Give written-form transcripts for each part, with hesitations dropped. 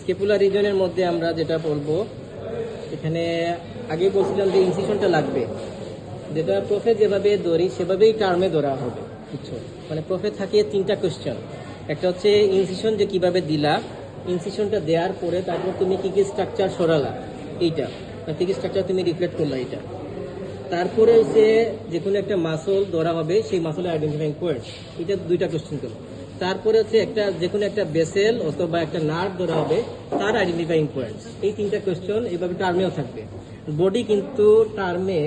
স্কেপুলার রিজনের মধ্যে আমরা যেটা বলবো, এখানে আগে বলছিলাম যে ইনসিশনটা লাগবে, যেটা প্রফে যেভাবে ধরি সেভাবেই টার্মে ধরা হবে কিছু। মানে প্রফে থাকে 3টা কোয়েশ্চেন। একটা হচ্ছে ইনসিশন যে কিভাবে দিলা, ইনসিশনটা দেওয়ার পরে তারপর তুমি কি কি স্ট্রাকচার সরালা, এইটা কি কি স্ট্রাকচার তুমি রিফ্লেক্ট করলা, এটা। তারপরে হচ্ছে যে কোনো একটা মাসল ধরা হবে, সেই মাসলের আইডেন্টিফাইং পয়েন্ট, এটা 2টা কোয়েশ্চেন করবো। তারপরে হচ্ছে একটা যে কোনো একটা বেসেল অথবা একটা নার্ভ ধরা হবে, তার আইডেন্টিফাইং পয়েন্টস। এই 3টা কোয়েশ্চেন এইভাবে টার্মেও থাকবে। বডি কিন্তু টার্মে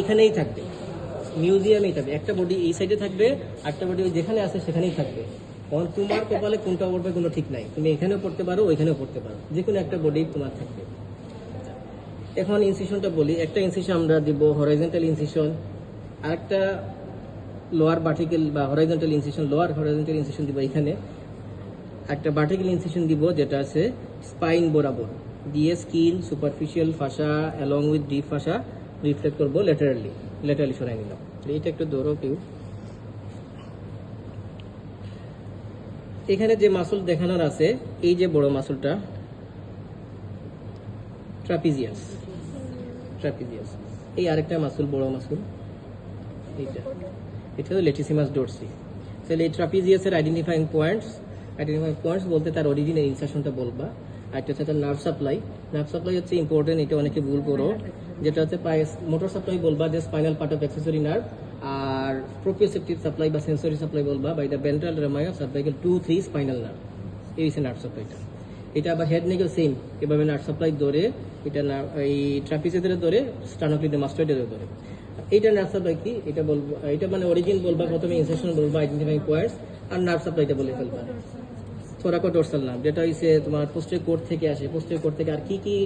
এখানেই থাকবে, মিউজিয়ামেই থাকবে। একটা বডি এই সাইডে থাকবে, একটা বডি যেখানে আছে সেখানেই থাকবে। কারণ তোমার কপালে কোনটা পড়বে কোনো ঠিক নাই, তুমি এখানেও পড়তে পারো, ওইখানেও পড়তে পারো, যে কোনো একটা বডি তোমার থাকবে। এখন ইনসিশনটা বলি। একটা ইনসিশন আমরা দিব হরাইজন্টাল ইনসিশন, আরেকটা লোয়ার ভার্টিক্যাল বা horizontal incision, lower horizontal incision দিব এখানে। একটা ভার্টিক্যাল ইনসিশন দিব যেটা আছে স্পাইন বরাবর, দিয়ে skin superficial ফাসা along with deep ফাসা reflect করবো ল্যাটারালি সরাই নিলাম। এইটা একটু ধরো কেউ। এখানে যে মাসল দেখানোর আছে, এই যে বড় মাসলটা ট্রাপিজিয়াস, এই আরেকটা মাসল বড় মাসল এটা হলো লেটিসিমাস ডোরসি। তাহলে এই ট্রাপিজিয়াসের আইডেন্টিফাইং পয়েন্টস বলতে তার অরিজিনের ইনসারশনটা বলবা। আর একটা হচ্ছে তার নার্ভ সাপ্লাই হচ্ছে ইম্পর্টেন্ট, এটা অনেকে ভুল করো। যেটা হচ্ছে মোটর সাপ্লাই বলবা, যে spinal part of accessory nerve. আর প্রোপ্রিওসেপ্টিভ সাপ্লাই বা সেন্সরি সাপ্লাই বলবা by the ventral rami cervical 2-3 spinal nerve. এই হচ্ছে নার্ভ সাপ্লাইটা। এটা আবার হেড নেকেও সেম, এভাবে নার্ভ সাপ্লাই ধরে, এটা এই ট্রাপিজিয়াসের ধরে, স্টার্নোক্লিডোমাস্টয়েডের ধরে। এইটা নার্ভ সাপ্লাই কি এটা বলবো, এটা মানে অরিজিন বলবা, প্রথমে ইনসারশন বলবা, আইডেন্টিফাইং পয়েন্টস, আর নার্ভ সাপ্লাইটা বলে ফেলবা। থোরাকোডোর্সাল নার্ভ, যেটা হচ্ছে তোমার পোস্টেরিয়র কোড থেকে আসে, পোস্টেরিয়র কোড থেকে আর কি কি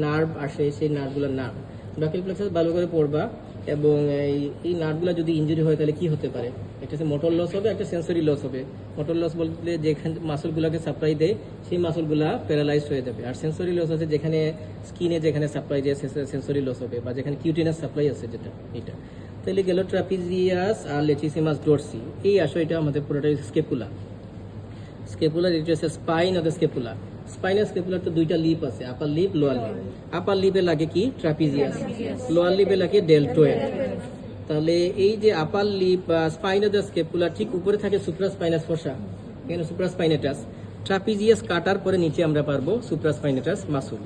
নার্ভ আসে, সেই নার্ভগুলোর নাম ব্রাকিয়াল প্লেক্সাস ভালো করে পড়বা। এবং এই নার্ভগুলো যদি ইনজুরি হয় তাহলে কি হতে পারে, একটা হচ্ছে মোটর লস হবে, একটা সেন্সরি লস হবে। মোটর লস বলতে যেখানে মাসলগুলোকে সাপ্লাই দেয় সেই মাসলগুলা প্যারালাইজ হয়ে যাবে। আর সেন্সরি লস আছে যেখানে স্কিনে যেখানে সাপ্লাই দেয় সেন্সরি লস হবে, বা যেখানে কিউটিনাস সাপ্লাই আছে যেটা, এটা। তাহলে গেল ট্রাপিজিয়াস আর লেটিসিমাস ডোরসি। এই আসো, এটা আমাদের পুরোটাই স্কেপুলা। এটা হচ্ছে স্পাইন অফ দ্য স্কেপুলা। স্পাইনাল স্কেপুলার তো 2টা লিপ আছে, আপার লিপ, লোয়ার লিপ। আপার লিপে লাগে কি ট্রাপিজিয়াস, লোয়ার লিপে লাগে ডেলটয়েড। তাহলে এই যে আপার লিপ বা স্পাইন অফ দ্য স্কেপুলা, ঠিক উপরে থাকে সুপ্রাস্পাইনাস ফসা, এখানে সুপ্রাস্পাইনেটাস। ট্রাপিজিয়াস কাটার পরে নিচে আমরা পারবো সুপ্রাস্পাইনেটাস মাসুল।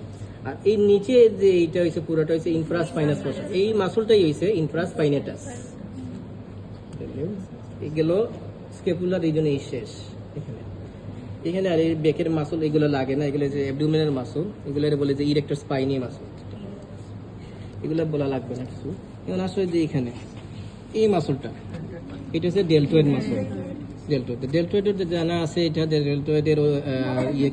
আর এই নিচে যে এইটা হইছে পুরোটা হইছে ইনফ্রাস্পাইনাস ফসা, এই মাসুলটাই হইছে ইনফ্রাস্পাইনেটাস। এই গেল স্কেপুলার রিজনে এই শেষ। এখানে আর এই বেকের মাসল এগুলো লাগে না, এগুলো যে অ্যাবডোমিনাল মাসল, এগুলো বলে যে ইরেক্টর স্পাইনি মাসল, এগুলো বলা লাগবে না কিছু। এখন আসলে যে এখানে এই মাসলটা, এটা হচ্ছে ডেলটয়েড মাসল। ডেলটয়েডের যে জানা আছে, এটা ডেলটয়েডের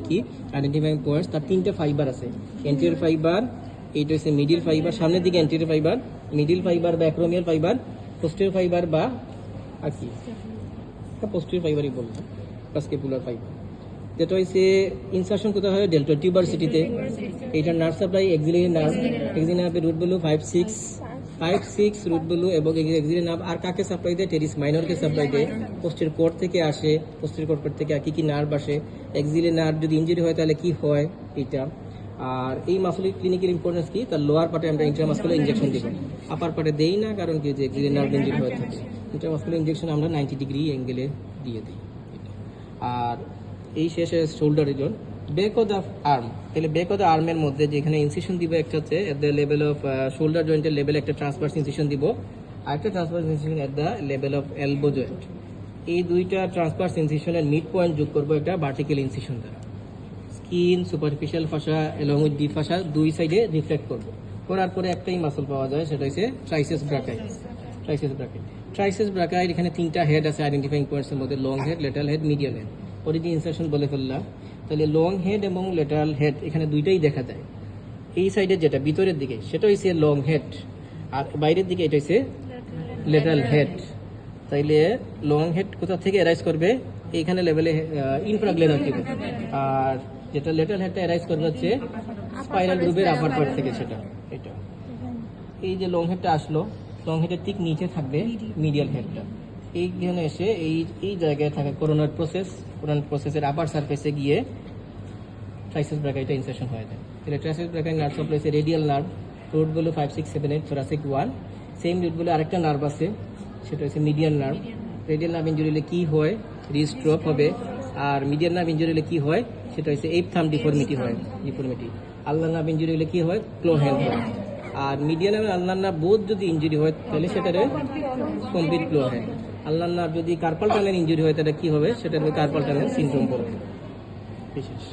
কি আইডেন্টিফাইং পয়েন্টস, তার 3টা ফাইবার আছে। এন্টিরিয়র ফাইবার, এইটা হচ্ছে মিডিল ফাইবার, সামনের দিকে এন্টিরিয়র ফাইবার, মিডিল ফাইবার বা অ্যাক্রোমিয়াল ফাইবার, পোস্টেরিয়র ফাইবার বা আর কি পোস্টেরিয়র ফাইবারই বলবো, বা স্কেপুলার ফাইবার। যেটা হচ্ছে ইনসারশন কোথায় হয়, ডেলটয়েড টিউবারসিটিতে। এইটার নার্ভ সাপ্লাই এক্সিলারি নার্ভের রুট ভ্যালু 5-6 রুট ভ্যালু, এবং এক্সিলারি নার্ভ আর কাকে সাপ্লাই দেয়, টেরিস মাইনরকে সাপ্লাই দেয়। পোস্টেরিয়র কোড থেকে আসে, পোস্টেরিয়র কোড থেকে আর কি নার্ভ আসে। এক্সিলারি নার্ভ যদি ইনজুরি হয় তাহলে কি হয়, এটা। আর এই মাসলের ক্লিনিক্যাল ইম্পর্টেন্স কি, তার লোয়ার পার্টে আমরা ইন্ট্রামাসকুলার ইনজেকশন দিব, আপার পার্টে দেই না, কারণ কি যে এক্সিলারি নার্ভ ইনজুরি হয়ে থাকে। ইন্ট্রামাসকুলার ইনজেকশন আমরা 90 ডিগ্রি অ্যাঙ্গেলে দিয়ে দিই। আর এই শেষে shoulder reason, back of the arm. তাহলে ব্যাক অফ দ্য আর্মের মধ্যে যেখানে ইনসিশন দিব, একটা হচ্ছে at the level off shoulder জয়েন্টের লেভেলে একটা ট্রান্সভার্স ইনসিশন দিব, আর একটা transverse incision at the level of elbow joint. এই 2টা ট্রান্সভার্স ইনসিশনের মিড পয়েন্ট যোগ করবো একটা ভার্টিক্যাল ইনসিশন দ্বারা। Skin superficial ফাসা along with deep ফাসা 2 সাইডে রিফ্লেক্ট করবো। করার পরে একটাই মাসল পাওয়া যায়, সেটা হচ্ছে ট্রাইসেস ব্রাকাই। এখানে 3টা হেড আছে আইডেন্টিফাইং পয়েন্টসের মধ্যে, long head, lateral head, medial head. Origin insertion বলে ফেললাম। তাহলে লং হেড এবং লেটারাল হেড এখানে 2টাই দেখা যায়। এই সাইডে যেটা ভিতরের দিকে সেটা হচ্ছে লং হেড, আর বাইরের দিকে এটা হচ্ছে লেটারাল হেড। তাইলে লং হেড কোথা থেকে অ্যারাইজ করবে, এইখানে লেভেলে ইনফ্রাগ্লেনার থেকে। আর যেটা লেটারাল হেডটা অ্যারাইজ করবে হচ্ছে স্পাইরাল গ্রুপের আপার পার্ট থেকে, সেটা এটা। এই যে লং হেডটা আসলো, লং হেডের ঠিক নিচে থাকবে মিডিয়াল হেডটা। এইখানে এসে এই জায়গায় থাকে কোরোনার প্রসেসের আপার সারফেসে গিয়ে ট্রাইসেস ব্রাকা এটা ইনসারশন হয়ে যায়। তাহলে ট্রাইসেস ব্রাকা নার্ভ সাপ্লাই হচ্ছে রেডিয়াল নার্ভ, রুট বলে 5, 6, 7, 8, thoracic 1। সেম রুট বলে আরেকটা নার্ভ আছে, সেটা হচ্ছে median nerve. Radial nerve injury হলে কি হয়? রিস্ট্রোক হবে। আর মিডিয়ান নার্ভ ইঞ্জুরি হলে কি হয়? সেটা হচ্ছে এইপ থাম ডিফর্মিটি হয়, ডিফর্মিটি। আল্লাহ নার্ভ ইঞ্জুরি হলে কি হয়? ক্লো হ্যান্ড হয়। আর মিডিয়ান এবং আল্লাহ নার্ভ বোধ যদি ইঞ্জুরি হয় তাহলে সেটারে কমপ্লিট ক্লো হ্যান্ড। আল্লাহ নার্ভ যদি কার্পাল টানেল ইঞ্জুরি হয় তাহলে কি হবে? সেটা কার্পাল টানেল সিনড্রোম বলবে। বিশেষ